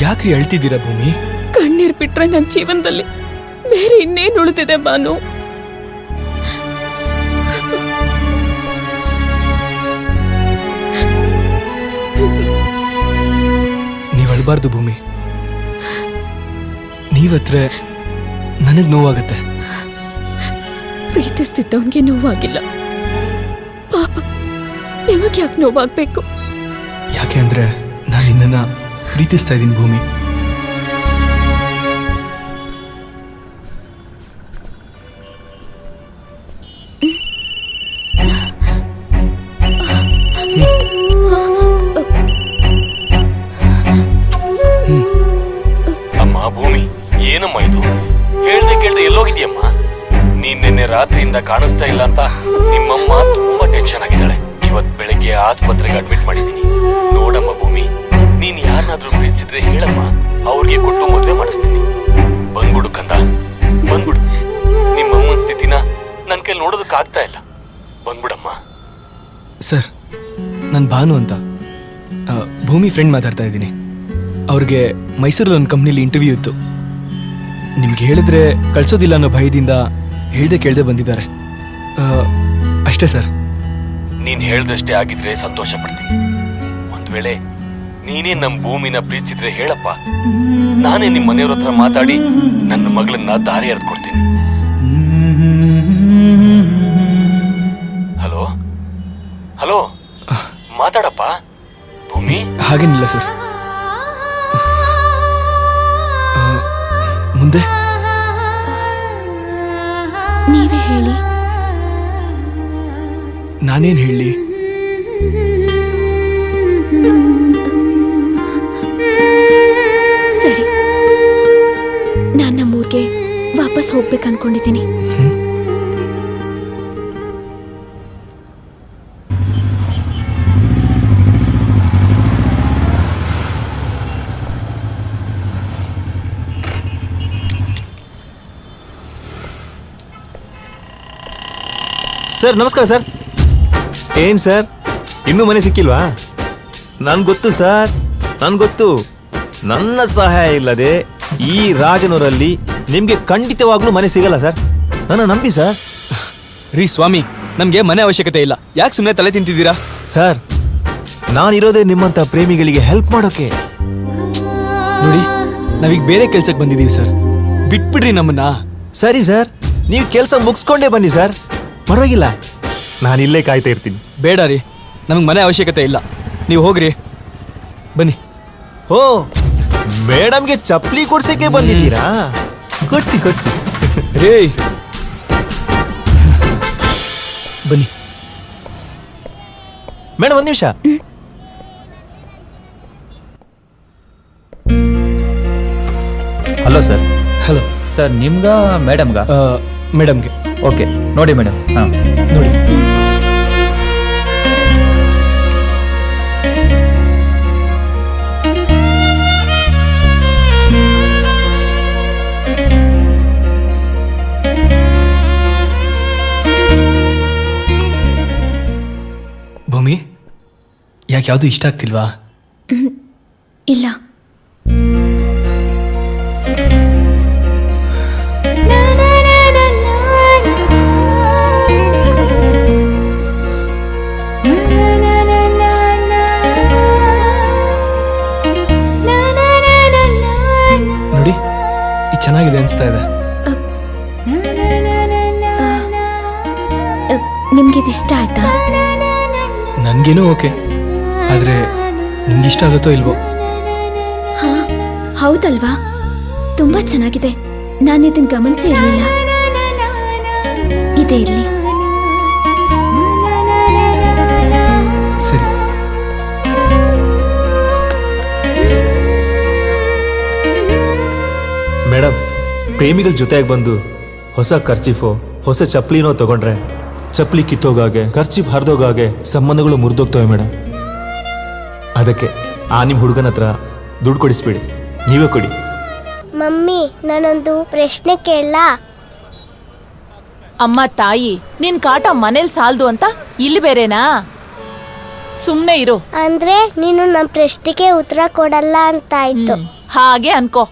ಯಾಕ್ರಿ ಅಳ್ತಿದ್ದೀರಾ ಭೂಮಿ? ಕಣ್ಣೀರ್ ಬಿಟ್ರೆ ನನ್ನ ಜೀವನದಲ್ಲಿ ಬೇರೆ ಇನ್ನೇನು ಉಳಿದಿದೆ ಬಾನು? ನೀವ್ ಅಳ್ಬಾರ್ದು ಭೂಮಿ. ನೀವತ್ರೆ ನನಗ್ ನೋವಾಗತ್ತೆ. ಪ್ರೀತಿಸ್ತಿದ್ದವನ್ಗೆ ನೋವಾಗಿಲ್ಲ, ಪಾಪ ನಿಮಗೆ ಯಾಕೆ ನೋವಾಗ್ಬೇಕು? ಯಾಕೆ ಅಂದ್ರೆ ನಾನು ನಿನ್ನನ್ನ ಪ್ರೀತಿಸ್ತಾ ಇದ್ದೀನಿ ಭೂಮಿ. ಅಮ್ಮ ಭೂಮಿ, ಏನಮ್ಮ ಇದು? ಹೇಳ್ದೆ ಕೇಳ್ದೆ ಎಲ್ಲೋಗಿದ್ಯಮ್ಮ? ನೀನ್ ನಿನ್ನೆ ರಾತ್ರಿಯಿಂದ ಕಾಣಿಸ್ತಾ ಇಲ್ಲ ಅಂತ ನಿಮ್ಮಮ್ಮ ತುಂಬಾ ಟೆನ್ಷನ್ ಆಗಿದ್ದಾಳೆ. ಇವತ್ ಬೆಳಗ್ಗೆ ಆಸ್ಪತ್ರೆಗೆ ಅಡ್ಮಿಟ್ ಮಾಡಿದೀನಿ. ನೋಡಮ್ಮ ಭೂಮಿ, ನೀನ್ ಯಾರನ್ನಾದ್ರೂ ಪ್ರೀತಿಸಿದ್ರೆ ಹೇಳಮ್ಮ, ಅವ್ರಿಗೆ ಕೊಟ್ಟು ಮದುವೆ ಮಾಡಿಸ್ತೀನಿ. ಬಂದ್ಬಿಡು ಕಂದ, ಬಂದ್ಬಿಡು. ನಿಮ್ಮಮ್ಮನ ಸ್ಥಿತಿನ ನನ್ ಕೈಲಿ ನೋಡೋದಕ್ ಆಗ್ತಾ ಇಲ್ಲ. ಬಂದ್ಬಿಡಮ್ಮ. ಸರ್, ನಾನು ಭಾನು ಅಂತ ಭೂಮಿ ಫ್ರೆಂಡ್ ಮಾತಾಡ್ತಾ ಇದ್ದೀನಿ. ಅವ್ರಿಗೆ ಮೈಸೂರಲ್ಲಿ ಒಂದು ಕಂಪ್ನಿಲಿ ಇಂಟರ್ವ್ಯೂ ಇತ್ತು. ನಿಮ್ಗೆ ಹೇಳಿದ್ರೆ ಕಳ್ಸೋದಿಲ್ಲ ಅನ್ನೋ ಭಯದಿಂದ ಹೇಳ್ದೆ ಕೇಳ್ದೆ ಬಂದಿದ್ದಾರೆ ಅಷ್ಟೇ ಸರ್. ನೀನ್ ಹೇಳ್ದಷ್ಟೇ ಆಗಿದ್ರೆ ಸಂತೋಷ ಪಡ್ತೀನಿ. ಒಂದ್ ವೇಳೆ ನೀನೇ ನಮ್ ಭೂಮಿನ ಪ್ರೀತಿಸಿದ್ರೆ ಹೇಳಪ್ಪ, ನಾನೇ ನಿಮ್ ಮನೆಯವ್ರ ಹತ್ರ ಮಾತಾಡಿ ನನ್ನ ಮಗಳನ್ನ ದಾರಿ ಎರೆದ್ಕೊಡ್ತೀನಿ. ಹಲೋ ಹಲೋ, ಮಾತಾಡಪ್ಪ ಭೂಮಿ. ಹಾಗೇನಿಲ್ಲ ಸರ್. ಮುಂದೆ ನೀವೇ ಹೇಳಿ. ನಾನೇನ್ ಹೇಳಿ? ಸರಿ, ನಾನು ನಮ್ಮೂರ್ಗೆ ವಾಪಸ್ ಹೋಗ್ಬೇಕು ಅನ್ಕೊಂಡಿದ್ದೀನಿ. ಸರ್ ನಮಸ್ಕಾರ ಸರ್. ಏನ್ ಸರ್ ಇನ್ನೂ ಮನೆ ಸಿಕ್ಕಿಲ್ವಾ? ನನ್ ಗೊತ್ತು ಸರ್, ನನ್ ಗೊತ್ತು. ನನ್ನ ಸಹಾಯ ಇಲ್ಲದೆ ಈ ರಾಜನೂರಲ್ಲಿ ನಿಮ್ಗೆ ಖಂಡಿತವಾಗ್ಲೂ ಮನೆ ಸಿಗಲ್ಲ ಸರ್. ನನ್ನ ನಂಬಿ ಸರ್. ರೀ ಸ್ವಾಮಿ, ನಮ್ಗೆ ಮನೆ ಅವಶ್ಯಕತೆ ಇಲ್ಲ. ಯಾಕೆ ಸುಮ್ಮನೆ ತಲೆ ತಿಂತಿದ್ದೀರಾ? ಸರ್, ನಾನಿರೋದೇ ನಿಮ್ಮಂತ ಪ್ರೇಮಿಗಳಿಗೆ ಹೆಲ್ಪ್ ಮಾಡೋಕೆ. ನೋಡಿ, ನಾವೀಗ ಬೇರೆ ಕೆಲ್ಸಕ್ಕೆ ಬಂದಿದೀವಿ ಸರ್. ಬಿಟ್ಬಿಡ್ರಿ ನಮ್ಮನ್ನ. ಸರಿ ಸರ್, ನೀವು ಕೆಲಸ ಮುಗಿಸ್ಕೊಂಡೇ ಬನ್ನಿ ಸರ್, ಪರವಾಗಿಲ್ಲ. ನಾನಿಲ್ಲೇ ಕಾಯ್ತಾ ಇರ್ತೀನಿ. ಬೇಡ ರೀ, ನಮಗೆ ಮನೆ ಅವಶ್ಯಕತೆ ಇಲ್ಲ. ನೀವು ಹೋಗ್ರಿ, ಬನ್ನಿ. ಓ, ಮೇಡಮ್ಗೆ ಚಪ್ಪಲಿ ಕೊಡ್ಸಕ್ಕೆ ಬಂದಿದ್ದೀರಾ? ಕೊಡ್ಸಿ ಕೊಡ್ಸಿ ರೇ, ಬನ್ನಿ. ಮೇಡಮ್ ಒಂದ್ ನಿಮಿಷ. Hello sir. ಹಲೋ ಸರ್, ನಿಮ್ಗ ಮೇಡಮ್ಗ? ಮೇಡಮ್ಗೆ. ಓಕೆ, ನೋಡಿ ಮೇಡಮ್. ಹಾಂ, ನೋಡಿ. ಭೂಮಿ, ಯಾಕೆ ಯಾವುದು ಇಷ್ಟ ಆಗ್ತಿಲ್ವಾ? ಇಲ್ಲ. ನೋಡಿ, ಇದು ಚೆನ್ನಾಗಿದೆ ಅನಿಸ್ತಾ ಇದೆ. ನಿಮ್ಗಿದು ಇಷ್ಟ ಆಯ್ತಾ? ನನ್ಗೇನೋ ಓಕೆ, ಆದ್ರೆ ನಿಮ್ಗಿಷ್ಟ ಆಗುತ್ತೋ ಇಲ್ವೋ? ಹಾ, ಹೌದಲ್ವಾ? ತುಂಬಾ ಚೆನ್ನಾಗಿದೆ. ನಾನು ಇದನ್ನ ಗಮನಿಸೇ ಇರಲಿಲ್ಲ. ಇದೇ ಇರ್ಲಿ. ಸರಿ. ಮೇಡಮ್, ಪ್ರೇಮಿಗಳ ಜೊತೆಗೆ ಬಂದು ಹೊಸ ಕರ್ಚಿಫೋ ಹೊಸ ಚಪ್ಪಲಿನೋ ತಗೊಂಡ್ರೆ ಚಪ್ಪಲಿ ಕಿತ್ತೋಗಾಗೆ, ಖರ್ಚಿಪ್ ಹರಿದೋಗಾಗೆ ಸಂಬಂಧಗಳು ಮುರಿದೋಗ್ತವೆ ಮೇಡಮ್. ಅದಕ್ಕೆ ನಿಮ್ಮ ಹುಡುಗನ ಹತ್ರ ದುಡ್ಡು ಕೊಡಿಸ್ಬೇಡಿ, ನೀವೇ ಕೊಡಿ. ಮಮ್ಮಿ, ನಾನೊಂದು ಪ್ರಶ್ನೆ ಕೇಳಲಾ? ಅಮ್ಮ ತಾಯಿ, ನಿನ್ ಕಾಟ ಮನೇಲಿ ಸಾಲ್ದು ಅಂತ ಇಲ್ಲಿ ಬೇರೆನಾ? ಸುಮ್ನೆ ಇರು. ಅಂದ್ರೆ ನೀನು ನಮ್ಮ ಪ್ರಶ್ನೆಗೆ ಉತ್ತರ ಕೊಡಲ್ಲ ಅಂತ ಆಯ್ತು. ಹಾಗೆ ಅನ್ಕೋ.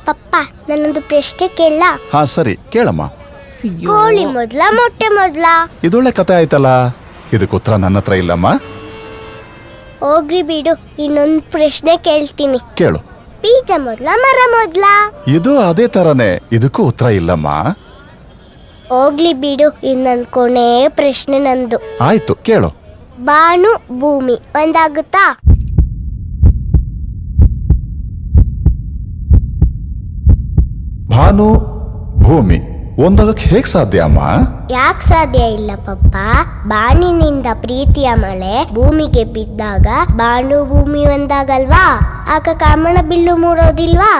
ಪಪ್ಪ ನಾನೊಂದು ಪ್ರಶ್ನೆ ಕೇಳಲಾ? ಹಾ ಸರಿ ಕೇಳಮ್ಮ. ಕೋಳಿ ಮೊದ್ಲ ಮೊಟ್ಟೆ ಮೊದ್ಲ? ಇದೊಳ್ಳೆ ಕತೆ ಆಯ್ತಲ್ಲ, ಇದಕ್ಕೆ ಉತ್ತರ ನನ್ನ ಹತ್ರ ಇಲ್ಲಮ್ಮ. ಹೋಗ್ಲಿ ಬಿಡು, ಇನ್ನೊಂದು ಪ್ರಶ್ನೆ ಕೇಳ್ತೀನಿ. ಕೇಳು. ಬೀಜ ಮೊದ್ಲ ಮರ ಮೊದ್ಲ? ಇದು ಅದೇ ತರನೇ, ಇದಕ್ಕೂ ಉತ್ತರ ಇಲ್ಲಮ್ಮ. ಹೋಗ್ಲಿ ಬಿಡು, ಇನ್ನೊಂದ್ ಕೊನೆ ಪ್ರಶ್ನೆ ನಂದು. ಆಯ್ತು ಕೇಳು. ಬಾನು ಭೂಮಿ ಒಂದಾಗುತ್ತಾ? ಭಾನು ಭೂಮಿ ಒಂದಾಗಕ್ಕೆ ಹೇಗ್ ಸಾಧ್ಯ ಅಮ್ಮ? ಯಾಕೆ ಸಾಧ್ಯ ಇಲ್ಲ ಪಪ್ಪ? ಬಾನಿನಿಂದ ಪ್ರೀತಿಯ ಮಳೆ ಭೂಮಿಗೆ ಬಿದ್ದಾಗ ಬಾನು ಭೂಮಿ ಒಂದಾಗಲ್ವಾ? ಆಗ ಕಾಮನ ಬಿಲ್ಲು ಮೂಡೋದಿಲ್ವಾ?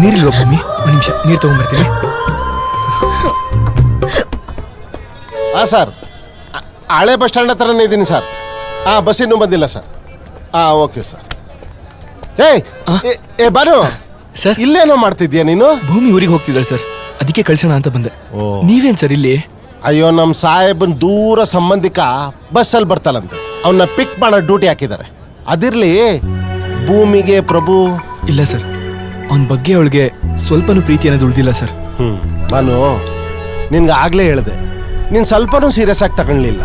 ನೀರಿಲ್ವಾ ಭೂಮಿ? ಒಂದು ನಿಮಿಷ ನೀರು ತಗೊಂಡ್ಬರ್ತೀನಿ. ಹಾಂ ಸರ್, ಹಳೆ ಬಸ್ ಸ್ಟ್ಯಾಂಡ್ ಹತ್ರನೇ ಇದ್ದೀನಿ ಸರ್. ಬಸ್ ಇನ್ನೂ ಬಂದಿಲ್ಲ ಸರ್. Okay sir. ಏ ಬಾನು, ಸರ್ ಇಲ್ಲೇನೋ ಮಾಡ್ತಿದ್ಯಾ ನೀನು? ಭೂಮಿ ಊರಿಗೆ ಹೋಗ್ತಿದ್ದಾಳೆ ಸರ್, ಅದಕ್ಕೆ ಕಳ್ಸೋಣ ಅಂತ ಬಂದೆ. ನೀವೇನ್ ಸರ್ ಇಲ್ಲಿ? ಅಯ್ಯೋ, ನಮ್ಮ ಸಾಹೇಬನ್ ದೂರ ಸಂಬಂಧಿಕ ಬಸ್ಸಲ್ಲಿ ಬರ್ತಾಳಂತೆ, ಅವನ್ನ ಪಿಕ್ ಮಾಡೋ ಡ್ಯೂಟಿ ಹಾಕಿದ್ದಾರೆ. ಅದಿರ್ಲಿ, ಭೂಮಿಗೆ ಪ್ರಭು? ಇಲ್ಲ ಸರ್, ಅವನ ಬಗ್ಗೆ ಅವಳಿಗೆ ಸ್ವಲ್ಪನೂ ಪ್ರೀತಿ ಅನ್ನೋದು ಉಳಿದಿಲ್ಲ ಸರ್. ನಾನು ನಿನ್ಗೆ ಆಗ್ಲೇ ಹೇಳಿದೆ, ನೀನು ಸ್ವಲ್ಪನೂ ಸೀರಿಯಸ್ ಆಗಿ ತಗೊಳ್ಳಿಲ್ಲ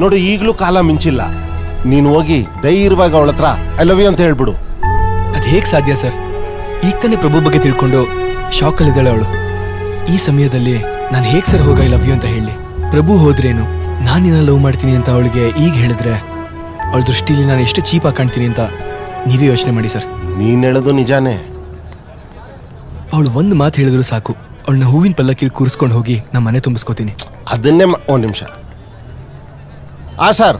ನೋಡು. ಈಗಲೂ ಕಾಲ ಮಿಂಚಿಲ್ಲ. ನೀನು ಹೋಗಿ ಧೈರ್ಯವಾಗಿ ಅವಳ ಹತ್ರ ಐ ಲವ್ ಯು ಅಂತ ಹೇಳ್ಬಿಡು. ಅದು ಹೇಗೆ ಸಾಧ್ಯ ಸರ್? ಈಗ ತಾನೇ ಪ್ರಭು ಬಗ್ಗೆ ತಿಳ್ಕೊಂಡು ಶಾಕಲ್ಲಿದ್ದಾಳೆ ಅವಳು. ಈ ಸಮಯದಲ್ಲಿ ನಾನು ಹೇಗೆ ಸರ್ ಹೋಗ ಐ ಲವ್ ಯು ಅಂತ ಹೇಳಿ? ಪ್ರಭು ಹೋದ್ರೇನು, ನಾನು ನಿನ್ನ ಲವ್ ಮಾಡ್ತೀನಿ ಅಂತ ಅವಳಿಗೆ ಈಗ ಹೇಳಿದ್ರೆ ಅವಳ ದೃಷ್ಟಿಲಿ ನಾನು ಎಷ್ಟು ಚೀಪಾಗಿ ಕಾಣ್ತೀನಿ ಅಂತ ನೀವೇ ಯೋಚನೆ ಮಾಡಿ ಸರ್. ನೀನು ಹೇಳೋದು ನಿಜಾನೇ. ಅವಳು ಒಂದು ಮಾತು ಹೇಳಿದ್ರು ಸಾಕು, ಅವಳನ್ನ ಹೂವಿನ ಪಲ್ಲಕ್ಕಿಲಿ ಕೂರಿಸ್ಕೊಂಡು ಹೋಗಿ ನಮ್ಮ ಮನೆ ತುಂಬಿಸ್ಕೋತೀನಿ. ಅದನ್ನೇ ಒಂದು ನಿಮಿಷ. ಸರ್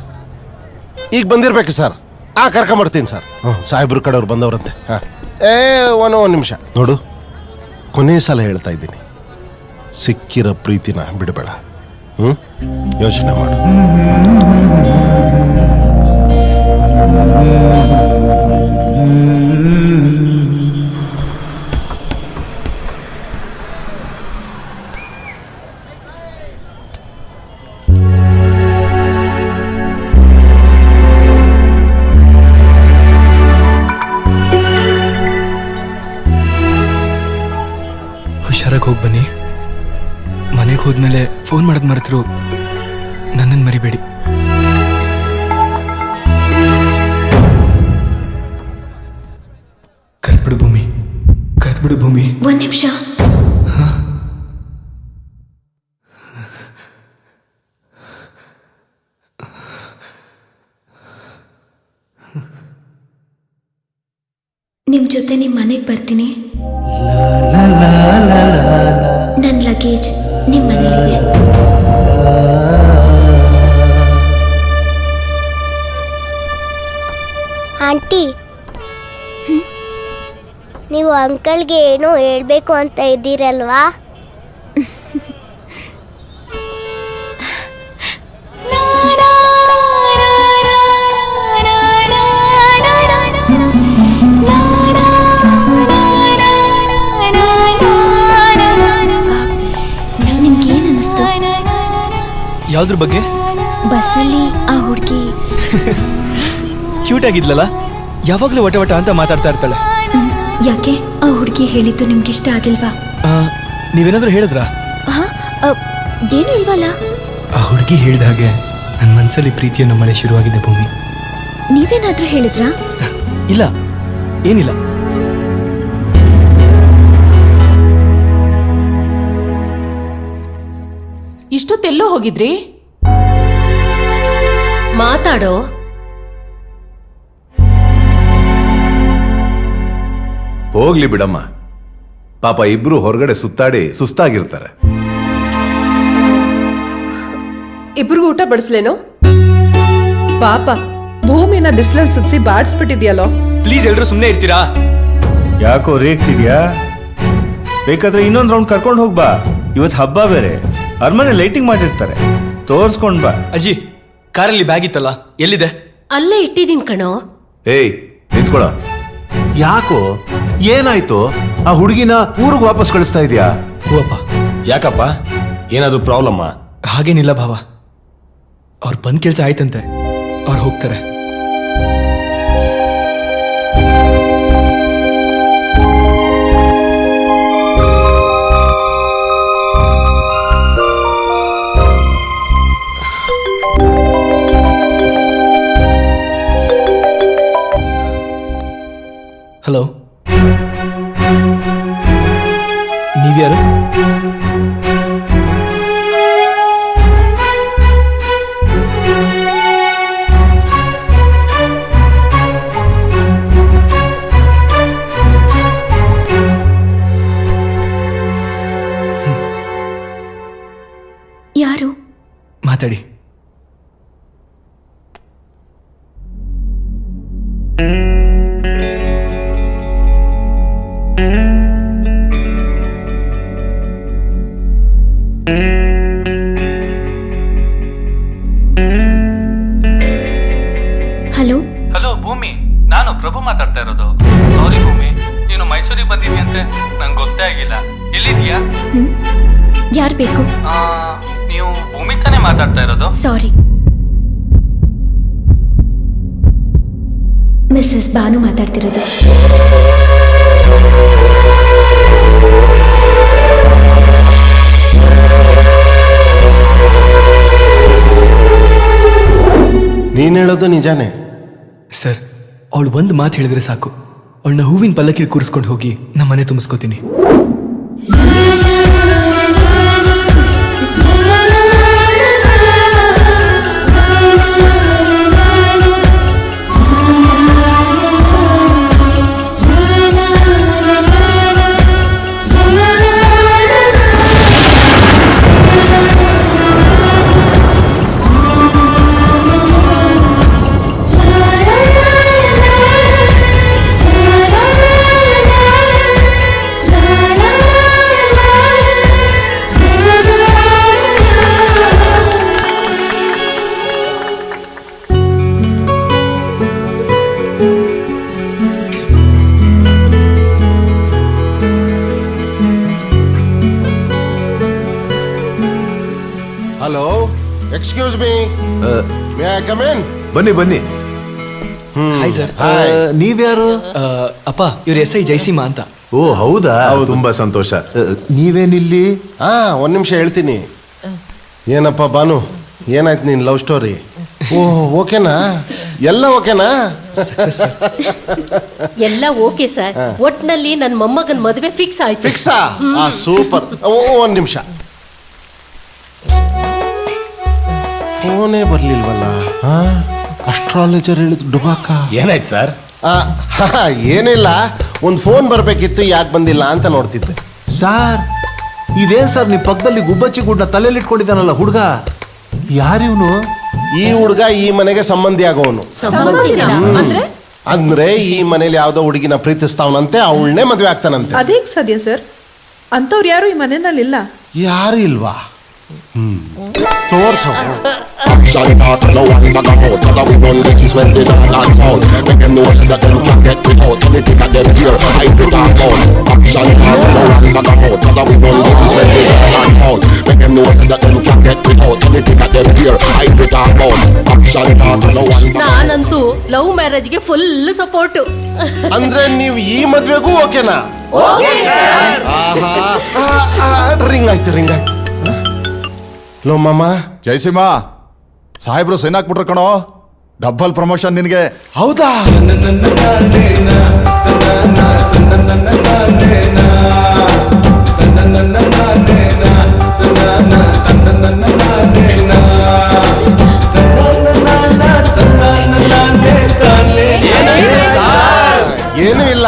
ಈಗ ಬಂದಿರ್ಬೇಕು ಸರ್. ಕರ್ಕೊಂಬರ್ತೀನಿ ಸರ್. ಸಾಹೇಬ್ರ ಕಡೆಯವ್ರು ಬಂದವ್ರಂತೆ. ಒಂದು ನಿಮಿಷ ನೋಡು, ಕೊನೆ ಸಲ ಹೇಳ್ತಾ ಇದ್ದೀನಿ, ಸಿಕ್ಕಿರೋ ಪ್ರೀತಿನ ಬಿಡಬೇಡ. ಯೋಚನೆ ಮಾಡು. ಹುಷಾರಾಗಿ ಹೋಗಿ ಬನ್ನಿ. ಮನೆಗೆ ಹೋದ್ಮೇಲೆ ಫೋನ್ ಮಾಡೋದು ಮರೆತರು ನನ್ನನ್ನು ಮರಿಬೇಡಿ. ಕರೆದ್ಬಿಡು ಭೂಮಿ, ಕರೆದ್ಬಿಡು ಭೂಮಿ. ಒಂದ್ ನಿಮಿಷ. ನಿಮ್ ಜೊತೆ ನಿಮ್ ಮನೆಗೆ ಬರ್ತೀನಿ. ನನ್ನ ಲಗೇಜ್ ನಿಮ್ ಮನೇಲಿದೆ. ಆಂಟಿ, ನೀವು ಅಂಕಲ್ಗೆ ಏನೋ ಹೇಳ್ಬೇಕು ಅಂತ ಇದ್ದೀರಲ್ವಾ? ನಿಮ್ಗೇನ್ ಅನಿಸ್ತು? ಯಾವ್ದ್ರ ಬಗ್ಗೆ? ಬಸ್ಸಲ್ಲಿ ಆ ಹುಡುಗಿ ಕ್ಯೂಟ್ ಆಗಿದ್ಲಲ್ಲ, ಯಾವಾಗ್ಲೂ ವಟ ವಟ ಅಂತ ಮಾತಾಡ್ತಾ ಇರ್ತಾಳೆ. ಯಾಕೆ ಆ ಹುಡುಗಿ ಹೇಳಿದ್ದು ನಿಮ್ಗಿಷ್ಟ ಆಗಿಲ್ವಾ? ನೀವೇನಾದ್ರೂ ಹೇಳಿದ್ರಾ? ಏನು ಇಲ್ವಲ್ಲ. ಆ ಹುಡುಗಿ ಹೇಳಿದ ಹಾಗೆ ನನ್ನ ಮನಸ್ಸಲ್ಲಿ ಪ್ರೀತಿಯನ್ನು ಮಳೆ ಶುರುವಾಗಿದೆ ಭೂಮಿ. ನೀವೇನಾದ್ರೂ ಹೇಳಿದ್ರಾ? ಇಲ್ಲ, ಏನಿಲ್ಲ. ಇಷ್ಟೊತ್ತೆಲ್ಲೋ ಹೋಗಿದ್ರಿ? ಮಾತಾಡೋ. ಹೋಗ್ಲಿ ಬಿಡಮ್ಮ, ಪಾಪ ಇಬ್ರು ಹೊರಗಡೆ ಸುತ್ತಾಡಿ ಸುಸ್ತಾಗಿರ್ತಾರೆ. ಇಬ್ರಿಗೂ ಊಟ ಬಡಿಸ್ಲೇನೋ? ಪಾಪ ಭೂಮಿನ ಬಿಸಿಲಲ್ಲಿ ಸುತ್ಸಿ ಬಾಡಿಸ್ಬಿಟ್ಟಿದ್ಯಲ್ಲೋ. ಪ್ಲೀಸ್ ಎಲ್ರು ಸುಮ್ಮನೆ ಇರ್ತೀರಾ? ಯಾಕೋ ರೇಗ್ತಿದ್ಯಾ? ಬೇಕಾದ್ರೆ ಇನ್ನೊಂದು ರೌಂಡ್ ಕರ್ಕೊಂಡು ಹೋಗ್ಬಾ. ಇವತ್ತು ಹಬ್ಬ ಬೇರೆ, ಅರಮನೆ ಲೈಟಿಂಗ್ ಮಾಡಿರ್ತಾರೆ, ತೋರ್ಸ್ಕೊಂಡ್ ಬಾ. ಅಜ್ಜಿ, ಕಾರಲ್ಲಿ ಬ್ಯಾಗ್ ಇತ್ತಲ್ಲ, ಎಲ್ಲಿದೆ? ಅಲ್ಲೇ ಇಟ್ಟಿದೀನಿ ಕಣೋ. ಏಯ್ ನಿಂತ್ಕೊಳ. ಯಾಕೋ ಏನಾಯ್ತು? ಆ ಹುಡುಗಿನ ಊರಿಗೆ ವಾಪಸ್ ಕಳಿಸ್ತಾ ಇದೀಯಾ? ಹೂ ಅಪ್ಪ. ಯಾಕಪ್ಪ, ಏನಾದರೂ ಪ್ರಾಬ್ಲಮ್ಮ? ಹಾಗೇನಿಲ್ಲ ಭಾವ, ಅವ್ರು ಬಂದ್ ಕೆಲಸ ಆಯ್ತಂತೆ, ಅವ್ರು ಹೋಗ್ತಾರೆ. ಹಲೋ, ನೀವ್ಯಾರು? ಯಾರು? ಮಾತಾಡಿ. ಹಲೋ ಹಲೋ ಭೂಮಿ, ನಾನು ಪ್ರಭು ಮಾತಾಡ್ತಾ ಇರೋದು. ಸಾರಿ ಭೂಮಿ, ನೀನು ಮೈಸೂರಿಗೆ ಬಂದಿದ್ಯಂತೆ, ನಂಗೆ ಗೊತ್ತೇ ಆಗಿಲ್ಲ. ಎಲ್ಲಿದ್ಯಾ? ಯಾರು ಬೇಕು? ನೀವು ಭೂಮಿ ತಾನೇ ಮಾತಾಡ್ತಾ ಇರೋದು? ಸಾರಿ, ಮಿಸ್ಸಸ್ ಬಾನು ಮಾತಾಡ್ತಿರೋದು. ನೀನ್ ಹೇಳೋದು ನಿಜಾನೇ ಸರ್, ಅವಳು ಒಂದು ಮಾತು ಹೇಳಿದ್ರೆ ಸಾಕು, ಅವಳನ್ನ ಹೂವಿನ ಪಲ್ಲಕ್ಕಿಲಿ ಕೂರಿಸ್ಕೊಂಡು ಹೋಗಿ ನಮ್ಮ ಮನೆ ತುಂಬಿಸ್ಕೋತೀನಿ. Hello, excuse me, may I come in? ಬನ್ನಿ ಬನ್ನಿ. Hi sir. ನೀವ್ಯಾರು? ಅಪ್ಪ, ಇವ್ರು SI ಜೈಸೀಮಾ ಅಂತ. ಓ ಹೌದಾ, ತುಂಬಾ ಸಂತೋಷ. ನೀವೇನಿಲ್ಲಿ? ಒಂದ್ ನಿಮಿಷ ಹೇಳ್ತೀನಿ. ಏನಪ್ಪ ಬಾನು, ಏನಾಯ್ತು ನಿನ್ ಲವ್ ಸ್ಟೋರಿ? ಓ ಓಕೆನಾ, ಎಲ್ಲ ಓಕೆನಾ? ಎಲ್ಲ ಓಕೆ ಸರ್. ಒಟ್ನಲ್ಲಿ ನನ್ನ ಮೊಮ್ಮಗನ್ ಮದುವೆ ಫಿಕ್ಸ್ ಆಯ್ತು. ಫಿಕ್ಸಾ? ಸೂಪರ್. ಒಂದ್ ನಿಮಿಷ, ಫೋನೇ ಬರ್ಲಿಲ್ವಲ್ಲ. ಅಸ್ಟ್ರಾಲಜರ್ ಹೇಳಿದ್ ಡುಬಾಕ. ಏನಾಯ್ತು ಸರ್? ಏನಿಲ್ಲ, ಒಂದು ಫೋನ್ ಬರ್ಬೇಕಿತ್ತು, ಯಾಕೆ ಬಂದಿಲ್ಲ ಅಂತ ನೋಡ್ತಿದ್ದೆ. ಸಾರ್ ಇದೇನ್ ಸರ್, ನಿಮ್ ಪಕ್ಕದಲ್ಲಿ ಗುಬ್ಬಚ್ಚಿ ಗುಡ್ನ ತಲೆಯಲ್ಲಿ ಇಟ್ಕೊಂಡಿದ್ದಾನಲ್ಲ ಹುಡುಗ, ಯಾರಿವ್ನು? ಈ ಹುಡುಗ ಈ ಮನೆಗೆ ಸಂಬಂಧಿ ಆಗೋವನು. ಅಂದ್ರೆ ಈ ಮನೇಲಿ ಯಾವ್ದೋ ಹುಡುಗಿನ ಪ್ರೀತಿಸ್ತಾವನಂತೆ, ಅವಳನ್ನೇ ಮದ್ವೆ ಆಗ್ತಾನಂತೆ. ಅದೇಗ್ ಸಾಧ್ಯ ಸರ್? ಅಂತವ್ರು ಯಾರು ಈ ಮನೆಯಲ್ಲಿಲ್ಲ. ಯಾರು ಇಲ್ವಾ? ತೋರ್ಸು. ನಾನಂತೂ ಲವ್ ಮ್ಯಾರೇಜ್ಗೆ ಫುಲ್ ಸಪೋರ್ಟ್. ಅಂದ್ರೆ ನೀವು ಈ ಮದ್ವೆಗೂ ಓಕೆನಾ? ರಿಂಗ್ ಆಯ್ತು, ರಿಂಗ್ ಆಯ್ತು. ಲೋ ಮಾಮ. ಜಯಸಿಂಹ, ಸಾಹೇಬ್ರು ಸೈನ್ ಹಾಕ್ಬಿಟ್ರು ಕಣೋ, ಡಬ್ಬಲ್ ಪ್ರಮೋಷನ್ ನಿನಗೆ. ಹೌದಾ? ಏನೂ ಇಲ್ಲ,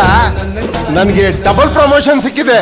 ನನಗೆ ಡಬಲ್ ಪ್ರಮೋಷನ್ ಸಿಕ್ಕಿದೆ.